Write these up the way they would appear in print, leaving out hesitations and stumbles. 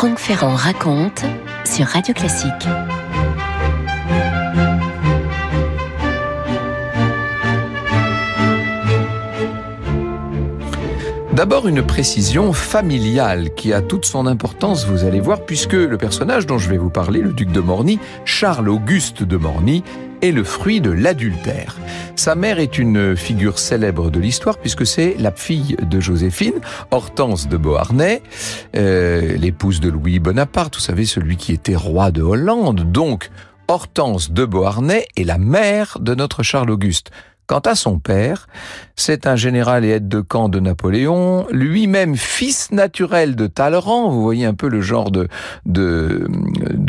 Franck Ferrand raconte sur Radio Classique. D'abord, une précision familiale qui a toute son importance, vous allez voir, puisque le personnage dont je vais vous parler, le duc de Morny, Charles-Auguste de Morny, est le fruit de l'adultère. Sa mère est une figure célèbre de l'histoire puisque c'est la fille de Joséphine, Hortense de Beauharnais, l'épouse de Louis Bonaparte, vous savez, celui qui était roi de Hollande. Donc, Hortense de Beauharnais est la mère de notre Charles-Auguste. Quant à son père, c'est un général et aide de camp de Napoléon, lui-même fils naturel de Talleyrand. Vous voyez un peu le genre de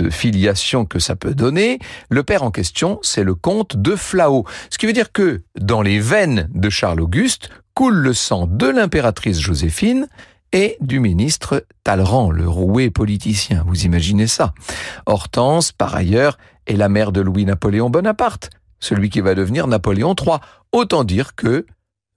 filiation que ça peut donner. Le père en question, c'est le comte de Flahault. Ce qui veut dire que dans les veines de Charles-Auguste coule le sang de l'impératrice Joséphine et du ministre Talleyrand, le roué politicien. Vous imaginez ça. Hortense, par ailleurs, est la mère de Louis-Napoléon Bonaparte, celui qui va devenir Napoléon III. Autant dire que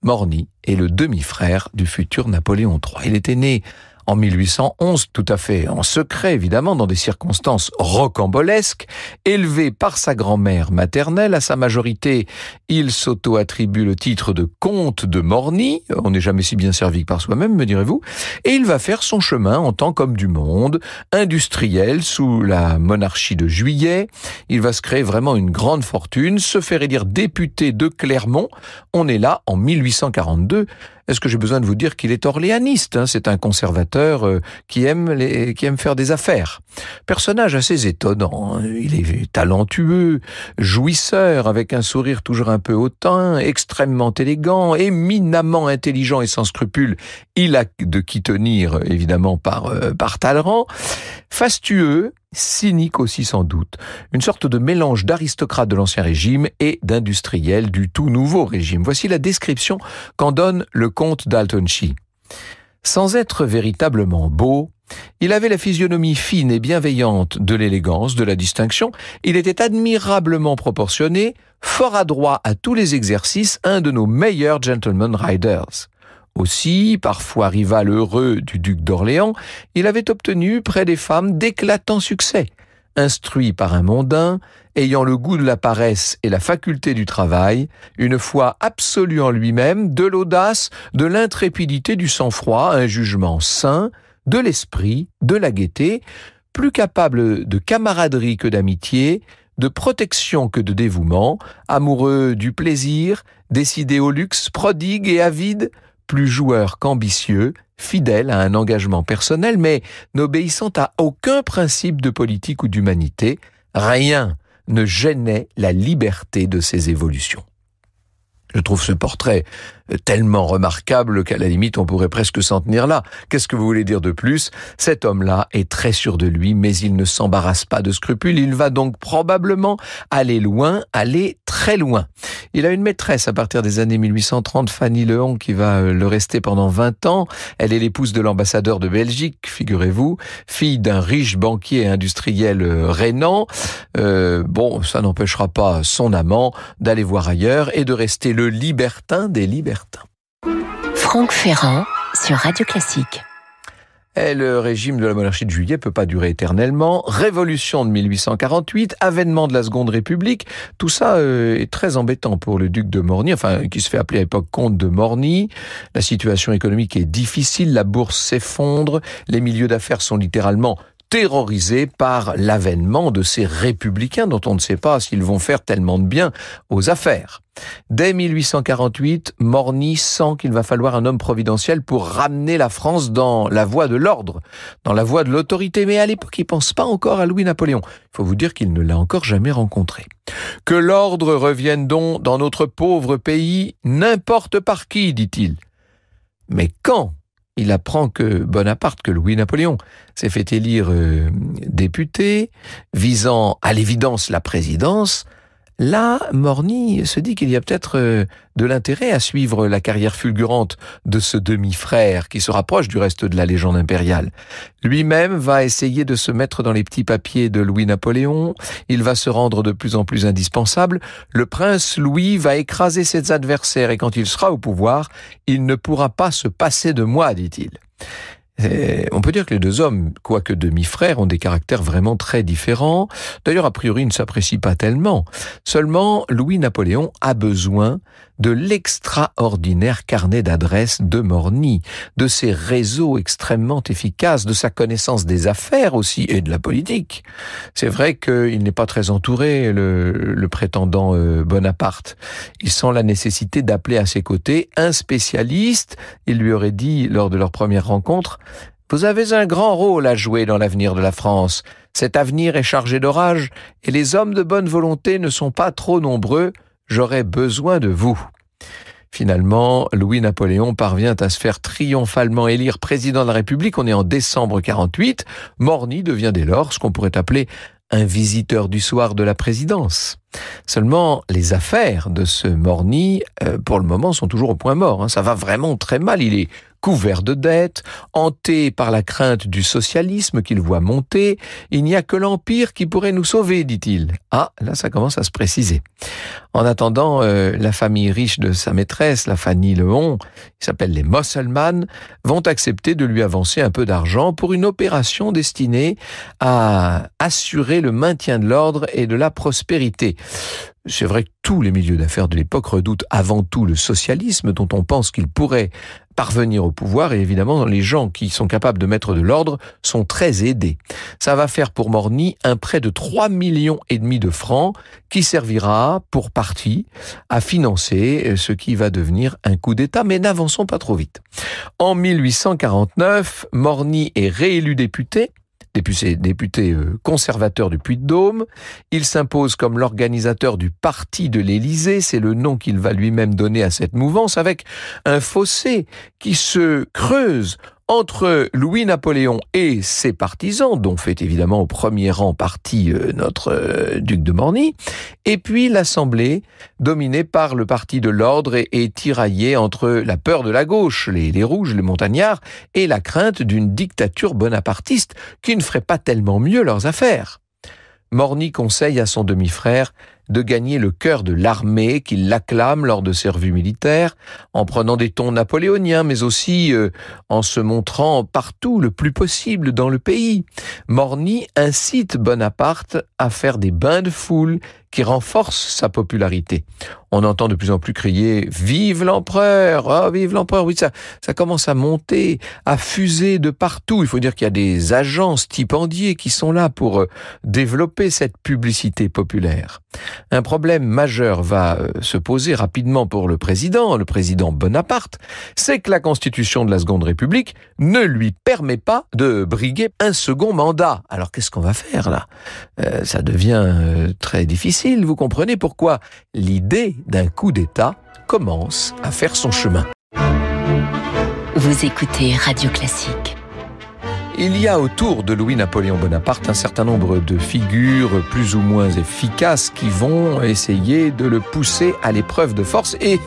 Morny est le demi-frère du futur Napoléon III. Il était né en 1811, tout à fait en secret, évidemment, dans des circonstances rocambolesques, élevé par sa grand-mère maternelle. À sa majorité, il s'auto-attribue le titre de comte de Morny. On n'est jamais si bien servi que par soi-même, me direz-vous. Et il va faire son chemin en tant qu'homme du monde, industriel sous la monarchie de Juillet. Il va se créer vraiment une grande fortune, se faire élire député de Clermont. On est là en 1842. Est-ce que j'ai besoin de vous dire qu'il est orléaniste, C'est un conservateur qui aime faire des affaires. Personnage assez étonnant. Il est talentueux, jouisseur, avec un sourire toujours un peu hautain, extrêmement élégant, éminemment intelligent et sans scrupules. Il a de qui tenir, évidemment, par Talleyrand. Fastueux, cynique aussi sans doute, une sorte de mélange d'aristocrate de l'Ancien Régime et d'industriel du tout nouveau régime. Voici la description qu'en donne le comte d'Altonchi. Sans être véritablement beau, il avait la physionomie fine et bienveillante de l'élégance, de la distinction. Il était admirablement proportionné, fort adroit à tous les exercices, un de nos meilleurs gentlemen riders. Aussi, parfois rival heureux du duc d'Orléans, il avait obtenu près des femmes d'éclatants succès. Instruit par un mondain, ayant le goût de la paresse et la faculté du travail, une foi absolue en lui-même, de l'audace, de l'intrépidité, du sang-froid, un jugement sain, de l'esprit, de la gaieté, plus capable de camaraderie que d'amitié, de protection que de dévouement, amoureux du plaisir, décidé au luxe, prodigue et avide, plus joueur qu'ambitieux, fidèle à un engagement personnel, mais n'obéissant à aucun principe de politique ou d'humanité, rien ne gênait la liberté de ses évolutions. Je trouve ce portrait tellement remarquable qu'à la limite, on pourrait presque s'en tenir là. Qu'est-ce que vous voulez dire de plus ? Cet homme-là est très sûr de lui, mais il ne s'embarrasse pas de scrupules. Il va donc probablement aller loin, aller très loin. Il a une maîtresse à partir des années 1830, Fanny Lehon, qui va le rester pendant 20 ans. Elle est l'épouse de l'ambassadeur de Belgique, figurez-vous, fille d'un riche banquier et industriel rhénan. Ça n'empêchera pas son amant d'aller voir ailleurs et de rester le libertin des libertins. Franck Ferrand sur Radio Classique. Et le régime de la monarchie de Juillet peut pas durer éternellement. Révolution de 1848, avènement de la Seconde République, tout ça est très embêtant pour le duc de Morny, qui se fait appeler à l'époque comte de Morny. La situation économique est difficile, la bourse s'effondre, les milieux d'affaires sont littéralement terrorisés par l'avènement de ces républicains dont on ne sait pas s'ils vont faire tellement de bien aux affaires. Dès 1848, Morny sent qu'il va falloir un homme providentiel pour ramener la France dans la voie de l'ordre, dans la voie de l'autorité. Mais à l'époque, il pense pas encore à Louis-Napoléon. Il faut vous dire qu'il ne l'a encore jamais rencontré. Que l'ordre revienne donc dans notre pauvre pays, n'importe par qui, dit-il. Mais quand il apprend que Louis-Napoléon s'est fait élire député, visant à l'évidence la présidence, là, Morny se dit qu'il y a peut-être de l'intérêt à suivre la carrière fulgurante de ce demi-frère qui se rapproche du reste de la légende impériale. Lui-même va essayer de se mettre dans les petits papiers de Louis-Napoléon. Il va se rendre de plus en plus indispensable. Le prince Louis va écraser ses adversaires et quand il sera au pouvoir, il ne pourra pas se passer de moi, dit-il. On peut dire que les deux hommes, quoique demi-frères, ont des caractères vraiment très différents. D'ailleurs, a priori, ils ne s'apprécient pas tellement. Seulement, Louis-Napoléon a besoin de l'extraordinaire carnet d'adresses de Morny, de ses réseaux extrêmement efficaces, de sa connaissance des affaires aussi et de la politique. C'est vrai qu'il n'est pas très entouré, le prétendant Bonaparte. Il sent la nécessité d'appeler à ses côtés un spécialiste. Il lui aurait dit lors de leur première rencontre: vous avez un grand rôle à jouer dans l'avenir de la France. Cet avenir est chargé d'orages et les hommes de bonne volonté ne sont pas trop nombreux. J'aurais besoin de vous. Finalement, Louis-Napoléon parvient à se faire triomphalement élire président de la République. On est en décembre 48. Morny devient dès lors ce qu'on pourrait appeler un visiteur du soir de la présidence. Seulement, les affaires de ce Morny, pour le moment, sont toujours au point mort. Ça va vraiment très mal. Il est couvert de dettes, hanté par la crainte du socialisme qu'il voit monter. Il n'y a que l'Empire qui pourrait nous sauver, dit-il. Ah, là, ça commence à se préciser. En attendant, la famille riche de sa maîtresse, la Fanny Lehon, qui s'appelle les Mosselman, vont accepter de lui avancer un peu d'argent pour une opération destinée à assurer le maintien de l'ordre et de la prospérité. C'est vrai que tous les milieux d'affaires de l'époque redoutent avant tout le socialisme, dont on pense qu'il pourrait parvenir au pouvoir, et évidemment les gens qui sont capables de mettre de l'ordre sont très aidés. Ça va faire pour Morny un prêt de 3,5 millions de francs qui servira pour partie à financer ce qui va devenir un coup d'État, mais n'avançons pas trop vite. En 1849, Morny est réélu député conservateur du Puy-de-Dôme. Il s'impose comme l'organisateur du Parti de l'Élysée, c'est le nom qu'il va lui-même donner à cette mouvance, avec un fossé qui se creuse entre Louis-Napoléon et ses partisans, dont fait évidemment au premier rang partie notre duc de Morny, et puis l'Assemblée, dominée par le parti de l'ordre et tiraillée entre la peur de la gauche, les rouges, les montagnards, et la crainte d'une dictature bonapartiste qui ne ferait pas tellement mieux leurs affaires. Morny conseille à son demi-frère de gagner le cœur de l'armée qui l'acclame lors de ses revues militaires, en prenant des tons napoléoniens, mais aussi en se montrant partout le plus possible dans le pays. Morny incite Bonaparte à faire des bains de foule qui renforcent sa popularité. On entend de plus en plus crier « Vive l'empereur !» « Ah, vive l'empereur !» Oui, ça commence à monter, à fuser de partout. Il faut dire qu'il y a des agents stipendiés qui sont là pour développer cette publicité populaire. Un problème majeur va se poser rapidement pour le président Bonaparte, c'est que la Constitution de la Seconde République ne lui permet pas de briguer un second mandat. Alors qu'est-ce qu'on va faire là ? Ça devient très difficile, vous comprenez pourquoi l'idée d'un coup d'État commence à faire son chemin. Vous écoutez Radio Classique. Il y a autour de Louis-Napoléon Bonaparte un certain nombre de figures plus ou moins efficaces qui vont essayer de le pousser à l'épreuve de force. Et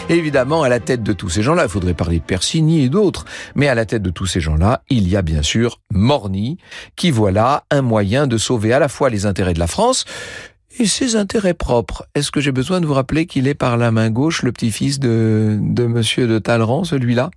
évidemment, à la tête de tous ces gens-là, il faudrait parler de Persigny et d'autres, mais à la tête de tous ces gens-là, il y a bien sûr Morny, qui voilà un moyen de sauver à la fois les intérêts de la France et ses intérêts propres. Est-ce que j'ai besoin de vous rappeler qu'il est par la main gauche le petit-fils de monsieur de Talleyrand, celui-là ?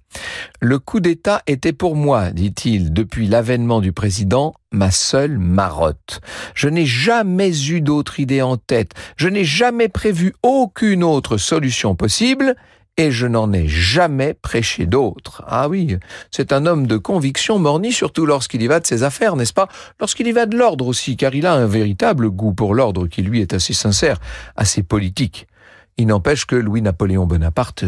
Le coup d'État était pour moi, dit-il, depuis l'avènement du président, ma seule marotte. Je n'ai jamais eu d'autre idée en tête. Je n'ai jamais prévu aucune autre solution possible. Et je n'en ai jamais prêché d'autres. Ah oui, c'est un homme de conviction, Morny, surtout lorsqu'il y va de ses affaires, n'est-ce pas ? Lorsqu'il y va de l'ordre aussi, car il a un véritable goût pour l'ordre qui, lui, est assez sincère, assez politique. Il n'empêche que Louis-Napoléon Bonaparte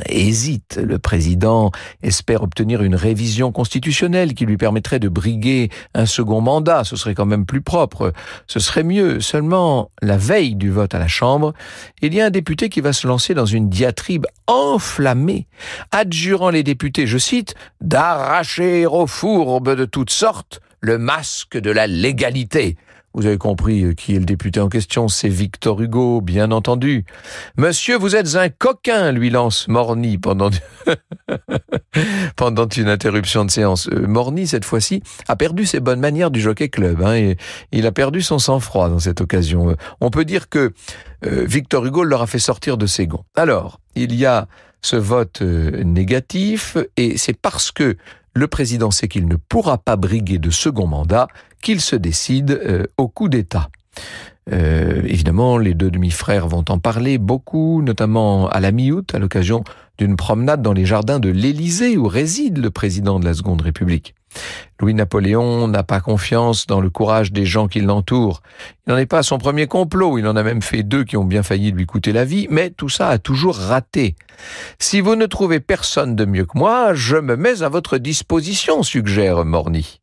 hésite. Le président espère obtenir une révision constitutionnelle qui lui permettrait de briguer un second mandat. Ce serait quand même plus propre. Ce serait mieux. Seulement, la veille du vote à la Chambre, il y a un député qui va se lancer dans une diatribe enflammée, adjurant les députés, je cite, « d'arracher aux fourbes de toutes sortes le masque de la légalité ». Vous avez compris qui est le député en question, c'est Victor Hugo, bien entendu. « Monsieur, vous êtes un coquin », lui lance Morny pendant une interruption de séance. Morny, cette fois-ci, a perdu ses bonnes manières du Jockey Club, et il a perdu son sang-froid dans cette occasion. On peut dire que Victor Hugo leur a fait sortir de ses gonds. Alors, il y a ce vote négatif, et c'est parce que le président sait qu'il ne pourra pas briguer de second mandat, qu'il se décide au coup d'État. Évidemment, les deux demi-frères vont en parler beaucoup, notamment à la mi-août, à l'occasion d'une promenade dans les jardins de l'Élysée où réside le président de la Seconde République. Louis-Napoléon n'a pas confiance dans le courage des gens qui l'entourent. Il n'en est pas à son premier complot, il en a même fait 2 qui ont bien failli lui coûter la vie, mais tout ça a toujours raté. « Si vous ne trouvez personne de mieux que moi, je me mets à votre disposition », suggère Morny.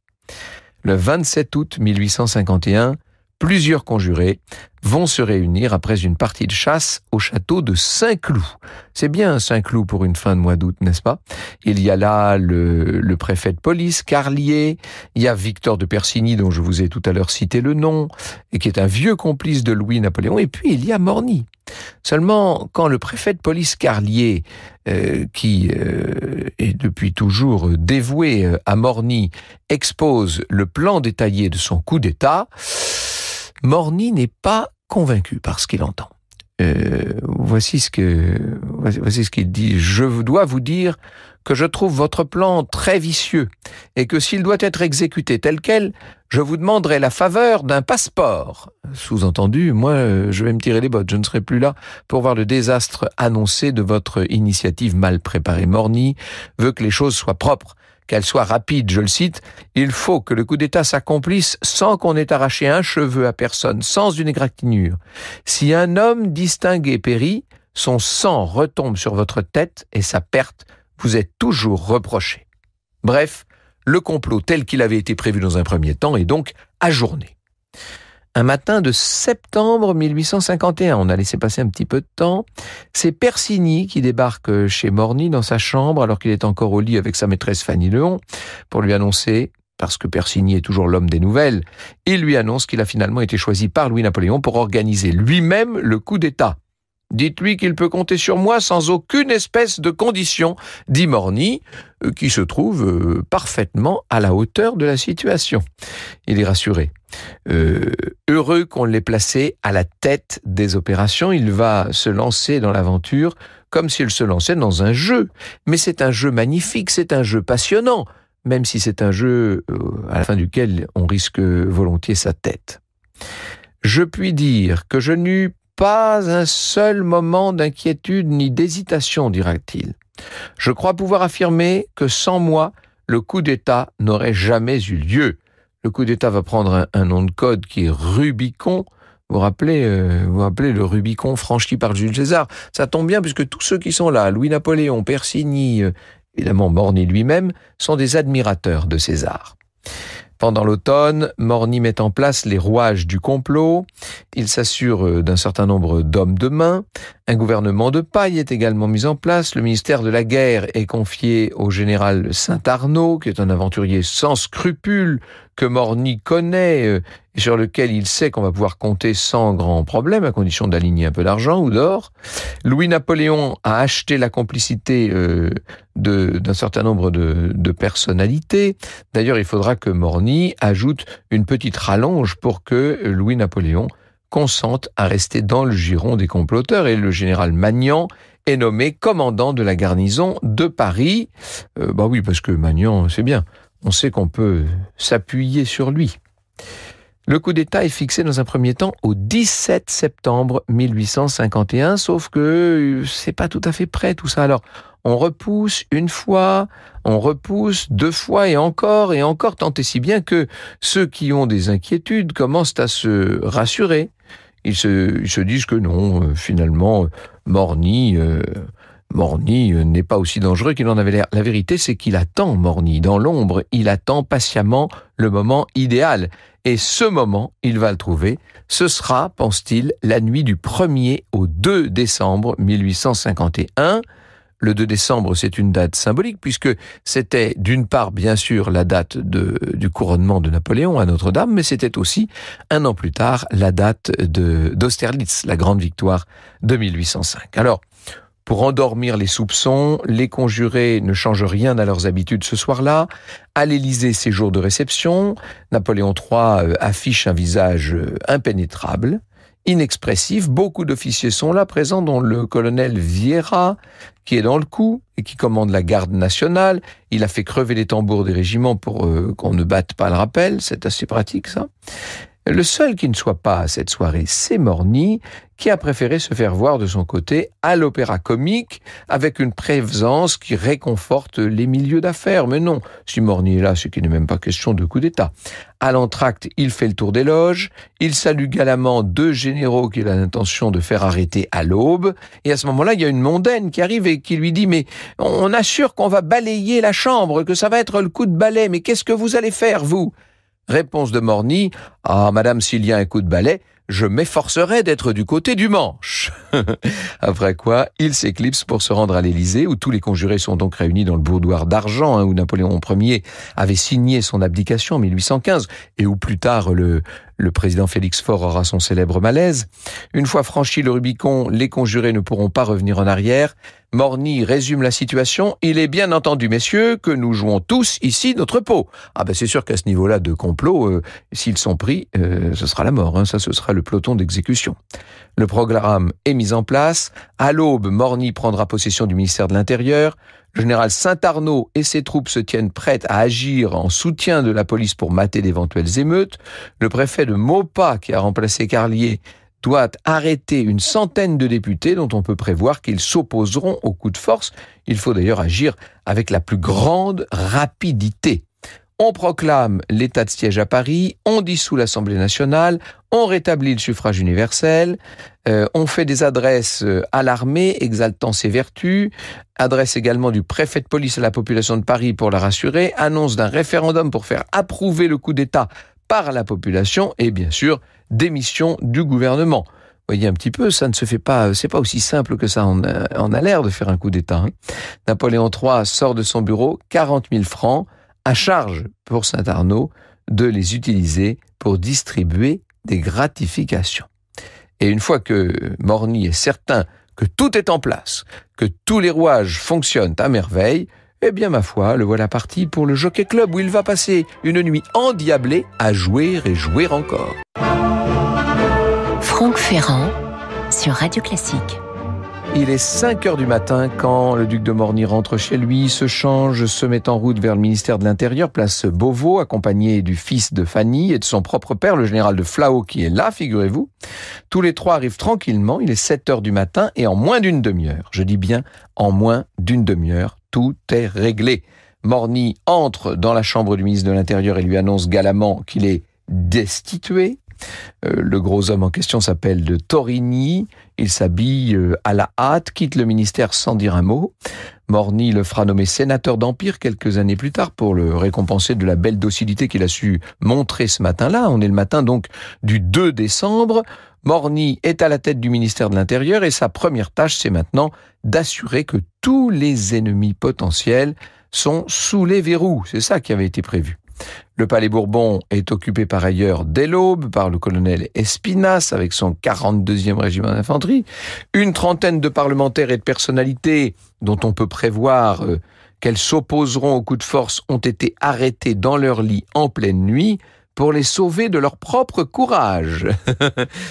Le 27 août 1851, plusieurs conjurés vont se réunir après une partie de chasse au château de Saint-Cloud. C'est bien Saint-Cloud pour une fin de mois d'août, n'est-ce pas? Il y a là le préfet de police, Carlier, il y a Victor de Persigny, dont je vous ai tout à l'heure cité le nom, et qui est un vieux complice de Louis-Napoléon, et puis il y a Morny. Seulement, quand le préfet de police Carlier, qui est depuis toujours dévoué à Morny, expose le plan détaillé de son coup d'État, Morny n'est pas convaincu par ce qu'il entend. Voici ce qu'il dit. « Je dois vous dire que je trouve votre plan très vicieux et que s'il doit être exécuté tel quel, je vous demanderai la faveur d'un passeport. » Sous-entendu, moi, je vais me tirer les bottes. Je ne serai plus là pour voir le désastre annoncé de votre initiative mal préparée. Morny veut que les choses soient propres, qu'elle soit rapide, je le cite, « Il faut que le coup d'État s'accomplisse sans qu'on ait arraché un cheveu à personne, sans une égratignure. Si un homme distingué périt, son sang retombe sur votre tête et sa perte vous est toujours reprochée. » Bref, le complot tel qu'il avait été prévu dans un premier temps est donc ajourné. Un matin de septembre 1851, on a laissé passer un petit peu de temps, c'est Persigny qui débarque chez Morny dans sa chambre alors qu'il est encore au lit avec sa maîtresse Fanny Leon pour lui annoncer, parce que Persigny est toujours l'homme des nouvelles, il lui annonce qu'il a finalement été choisi par Louis-Napoléon pour organiser lui-même le coup d'État. « Dites-lui qu'il peut compter sur moi sans aucune espèce de condition », dit Morny, qui se trouve parfaitement à la hauteur de la situation. Il est rassuré. Heureux qu'on l'ait placé à la tête des opérations, il va se lancer dans l'aventure comme s'il se lançait dans un jeu. Mais c'est un jeu magnifique, c'est un jeu passionnant, même si c'est un jeu à la fin duquel on risque volontiers sa tête. « Je puis dire que je n'eus pas un seul moment d'inquiétude ni d'hésitation, dira-t-il. Je crois pouvoir affirmer que sans moi, le coup d'État n'aurait jamais eu lieu. » Le coup d'État va prendre un nom de code qui est Rubicon. Vous vous rappelez le Rubicon franchi par Jules César. Ça tombe bien puisque tous ceux qui sont là, Louis-Napoléon, Persigny, évidemment Morny lui-même, sont des admirateurs de César. Pendant l'automne, Morny met en place les rouages du complot. Il s'assure d'un certain nombre d'hommes de main. Un gouvernement de paille est également mis en place. Le ministère de la Guerre est confié au général Saint-Arnaud, qui est un aventurier sans scrupules, que Morny connaît et sur lequel il sait qu'on va pouvoir compter sans grand problème, à condition d'aligner un peu d'argent ou d'or. Louis-Napoléon a acheté la complicité d'un certain nombre de personnalités. D'ailleurs, il faudra que Morny ajoute une petite rallonge pour que Louis-Napoléon consente à rester dans le giron des comploteurs, et le général Magnan est nommé commandant de la garnison de Paris. Oui, parce que Magnan, c'est bien. On sait qu'on peut s'appuyer sur lui. Le coup d'État est fixé dans un premier temps au 17 septembre 1851, sauf que c'est pas tout à fait prêt tout ça. Alors, on repousse une fois, on repousse 2 fois et encore, tant et si bien que ceux qui ont des inquiétudes commencent à se rassurer. Ils se disent que non, finalement, Morny n'est pas aussi dangereux qu'il en avait l'air. La vérité, c'est qu'il attend Morny. Dans l'ombre, il attend patiemment le moment idéal. Et ce moment, il va le trouver. Ce sera, pense-t-il, la nuit du 1er au 2 décembre 1851. Le 2 décembre, c'est une date symbolique puisque c'était d'une part, bien sûr, la date du couronnement de Napoléon à Notre-Dame, mais c'était aussi, un an plus tard, la date d'Austerlitz, la grande victoire de 1805. Alors, pour endormir les soupçons, les conjurés ne changent rien à leurs habitudes ce soir-là. À l'Élysée, c'est jour de réception. Napoléon III affiche un visage impénétrable. inexpressif. Beaucoup d'officiers sont là présents, dont le colonel Vieira, qui est dans le coup et qui commande la garde nationale. Il a fait crever les tambours des régiments pour qu'on ne batte pas le rappel. C'est assez pratique, ça. Le seul qui ne soit pas à cette soirée, c'est Morny, qui a préféré se faire voir de son côté à l'Opéra Comique, avec une présence qui réconforte les milieux d'affaires. Mais non, si Morny est là, c'est qu'il n'est même pas question de coup d'État. À l'entracte, il fait le tour des loges, il salue galamment 2 généraux qu'il a l'intention de faire arrêter à l'aube, et à ce moment-là, il y a une mondaine qui arrive et qui lui dit « Mais on assure qu'on va balayer la chambre, que ça va être le coup de balai, mais qu'est-ce que vous allez faire, vous ?» Réponse de Morny, « Ah, madame, s'il y a un coup de balai, je m'efforcerai d'être du côté du manche. » Après quoi, il s'éclipse pour se rendre à l'Élysée, où tous les conjurés sont donc réunis dans le boudoir d'argent, où Napoléon Ier avait signé son abdication en 1815, et où plus tard le président Félix Faure aura son célèbre malaise. Une fois franchi le Rubicon, les conjurés ne pourront pas revenir en arrière. Morny résume la situation. « Il est bien entendu, messieurs, que nous jouons tous ici notre peau. » Ah ben c'est sûr qu'à ce niveau-là de complot, s'ils sont pris, ce sera la mort. Ça, ce sera le peloton d'exécution. Le programme est mis en place. À l'aube, Morny prendra possession du ministère de l'Intérieur. Le général Saint-Arnaud et ses troupes se tiennent prêtes à agir en soutien de la police pour mater d'éventuelles émeutes. Le préfet de Maupas, qui a remplacé Carlier, doit arrêter une centaine de députés dont on peut prévoir qu'ils s'opposeront au coup de force. Il faut d'ailleurs agir avec la plus grande rapidité. On proclame l'état de siège à Paris, on dissout l'Assemblée nationale, on rétablit le suffrage universel, on fait des adresses à l'armée exaltant ses vertus, adresse également du préfet de police à la population de Paris pour la rassurer, annonce d'un référendum pour faire approuver le coup d'État par la population et bien sûr démission du gouvernement. Vous voyez un petit peu, ça ne se fait pas, c'est pas aussi simple que ça en a l'air de faire un coup d'État. Napoléon III sort de son bureau 40 000 francs, à charge pour Saint-Arnaud de les utiliser pour distribuer des gratifications. Et une fois que Morny est certain que tout est en place, que tous les rouages fonctionnent à merveille, eh bien ma foi, le voilà parti pour le Jockey Club où il va passer une nuit endiablée à jouer et jouer encore. Franck Ferrand sur Radio Classique. Il est 5h du matin quand le duc de Morny rentre chez lui, se change, se met en route vers le ministère de l'Intérieur, place Beauvau, accompagné du fils de Fanny et de son propre père, le général de Flao, qui est là, figurez-vous. Tous les trois arrivent tranquillement, il est 7h du matin et en moins d'une demi-heure, je dis bien en moins d'une demi-heure, tout est réglé. Morny entre dans la chambre du ministre de l'Intérieur et lui annonce galamment qu'il est destitué. Le gros homme en question s'appelle de Torigny, il s'habille à la hâte, quitte le ministère sans dire un mot. Morny le fera nommer sénateur d'Empire quelques années plus tard pour le récompenser de la belle docilité qu'il a su montrer ce matin-là. On est le matin donc du 2 décembre. Morny est à la tête du ministère de l'Intérieur et sa première tâche c'est maintenant d'assurer que tous les ennemis potentiels sont sous les verrous. C'est ça qui avait été prévu. Le Palais Bourbon est occupé par ailleurs dès l'aube par le colonel Espinasse avec son 42e régiment d'infanterie. Une trentaine de parlementaires et de personnalités dont on peut prévoir qu'elles s'opposeront au coup de force ont été arrêtés dans leur lit en pleine nuit pour les sauver de leur propre courage.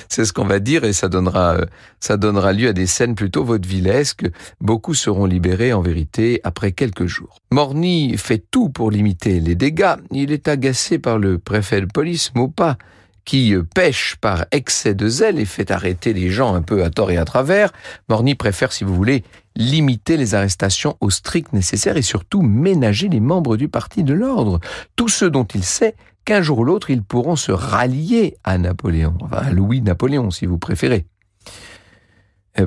C'est ce qu'on va dire et ça donnera lieu à des scènes plutôt vaudevillesques. Beaucoup seront libérés en vérité après quelques jours. Morny fait tout pour limiter les dégâts. Il est agacé par le préfet de police, Maupas, qui pêche par excès de zèle et fait arrêter les gens un peu à tort et à travers. Morny préfère, si vous voulez, limiter les arrestations au strict nécessaire et surtout ménager les membres du parti de l'ordre. Tous ceux dont il sait qu'un jour ou l'autre, ils pourront se rallier à Napoléon, enfin à Louis-Napoléon, si vous préférez.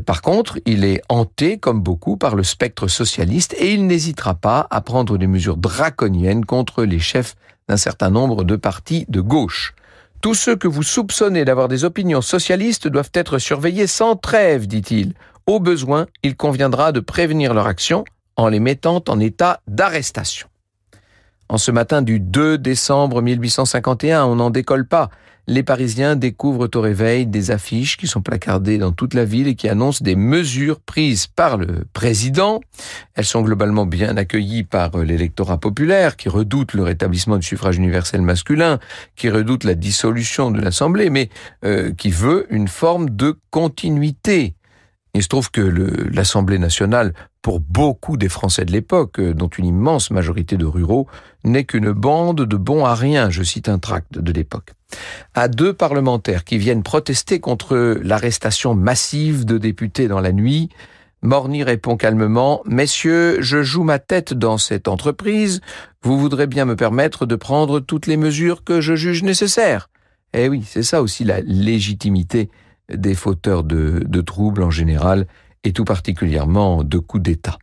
Par contre, il est hanté, comme beaucoup, par le spectre socialiste et il n'hésitera pas à prendre des mesures draconiennes contre les chefs d'un certain nombre de partis de gauche. Tous ceux que vous soupçonnez d'avoir des opinions socialistes doivent être surveillés sans trêve, dit-il. Au besoin, il conviendra de prévenir leur action en les mettant en état d'arrestation. En ce matin du 2 décembre 1851, on n'en décolle pas. Les Parisiens découvrent au réveil des affiches qui sont placardées dans toute la ville et qui annoncent des mesures prises par le président. Elles sont globalement bien accueillies par l'électorat populaire qui redoute le rétablissement du suffrage universel masculin, qui redoute la dissolution de l'Assemblée, mais qui veut une forme de continuité. Il se trouve que l'Assemblée nationale, pour beaucoup des Français de l'époque, dont une immense majorité de ruraux, n'est qu'une bande de bons à rien, je cite un tract de l'époque. À 2 parlementaires qui viennent protester contre l'arrestation massive de députés dans la nuit, Morny répond calmement « Messieurs, je joue ma tête dans cette entreprise, vous voudrez bien me permettre de prendre toutes les mesures que je juge nécessaires. » Eh oui, c'est ça aussi la légitimité des fauteurs de troubles en général, et tout particulièrement de coups d'État.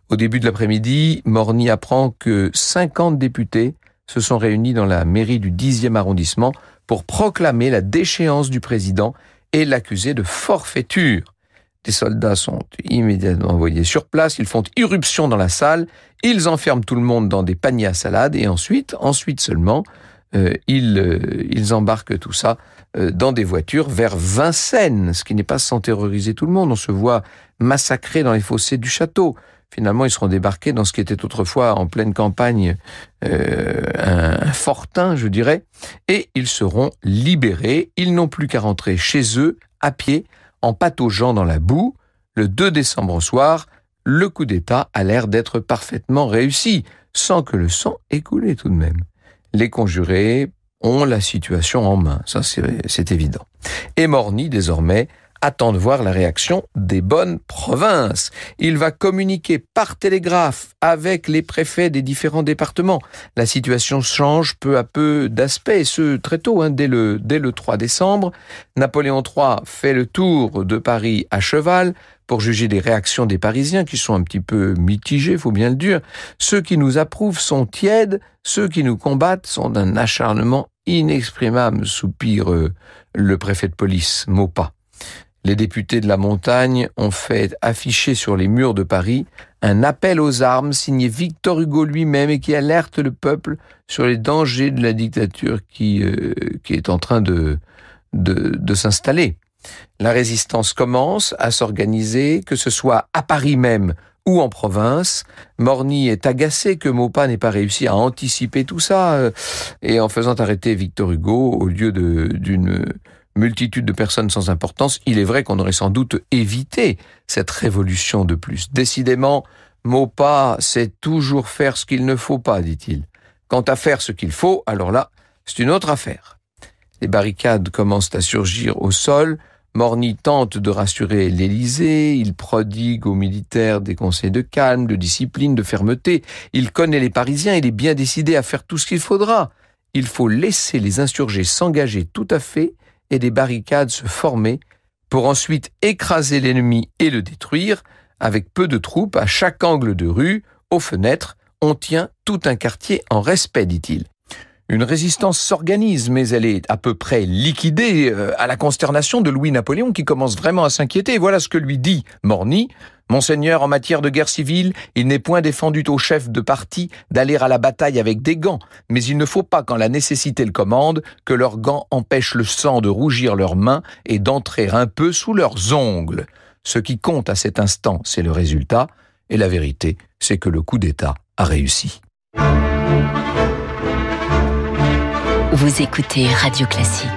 Au début de l'après-midi, Morny apprend que 50 députés se sont réunis dans la mairie du 10e arrondissement pour proclamer la déchéance du président et l'accuser de forfaiture. Des soldats sont immédiatement envoyés sur place, ils font irruption dans la salle, ils enferment tout le monde dans des paniers à salade et ensuite seulement, ils embarquent tout ça dans des voitures vers Vincennes, ce qui n'est pas sans terroriser tout le monde. On se voit massacrés dans les fossés du château. Finalement, ils seront débarqués dans ce qui était autrefois en pleine campagne un fortin, je dirais, et ils seront libérés. Ils n'ont plus qu'à rentrer chez eux, à pied, en pataugeant dans la boue. Le 2 décembre au soir, le coup d'État a l'air d'être parfaitement réussi, sans que le sang ait coulé tout de même. Les conjurés ont la situation en main, ça c'est évident. Et Morny, désormais, attend de voir la réaction des bonnes provinces. Il va communiquer par télégraphe avec les préfets des différents départements. La situation change peu à peu d'aspect, et ce très tôt, dès le 3 décembre. Napoléon III fait le tour de Paris à cheval pour juger des réactions des Parisiens qui sont un petit peu mitigés, faut bien le dire. Ceux qui nous approuvent sont tièdes, ceux qui nous combattent sont d'un acharnement inexprimable, soupire le préfet de police, Maupas. Les députés de la montagne ont fait afficher sur les murs de Paris un appel aux armes signé Victor Hugo lui-même et qui alerte le peuple sur les dangers de la dictature qui est en train de s'installer. La résistance commence à s'organiser, que ce soit à Paris même ou en province. Morny est agacé que Maupas n'ait pas réussi à anticiper tout ça et en faisant arrêter Victor Hugo au lieu d'une multitude de personnes sans importance, il est vrai qu'on aurait sans doute évité cette révolution de plus. Décidément, Maupas sait toujours faire ce qu'il ne faut pas, dit-il. Quant à faire ce qu'il faut, alors là, c'est une autre affaire. Les barricades commencent à surgir au sol. Morny tente de rassurer l'Élysée, il prodigue aux militaires des conseils de calme, de discipline, de fermeté. Il connaît les Parisiens, il est bien décidé à faire tout ce qu'il faudra. Il faut laisser les insurgés s'engager tout à fait et des barricades se former pour ensuite écraser l'ennemi et le détruire. Avec peu de troupes, à chaque angle de rue, aux fenêtres, on tient tout un quartier en respect, dit-il. Une résistance s'organise, mais elle est à peu près liquidée à la consternation de Louis-Napoléon qui commence vraiment à s'inquiéter. Voilà ce que lui dit Morny. « Monseigneur, en matière de guerre civile, il n'est point défendu aux chefs de parti d'aller à la bataille avec des gants, mais il ne faut pas, quand la nécessité le commande, que leurs gants empêchent le sang de rougir leurs mains et d'entrer un peu sous leurs ongles. Ce qui compte à cet instant, c'est le résultat, et la vérité, c'est que le coup d'État a réussi. » Vous écoutez Radio Classique.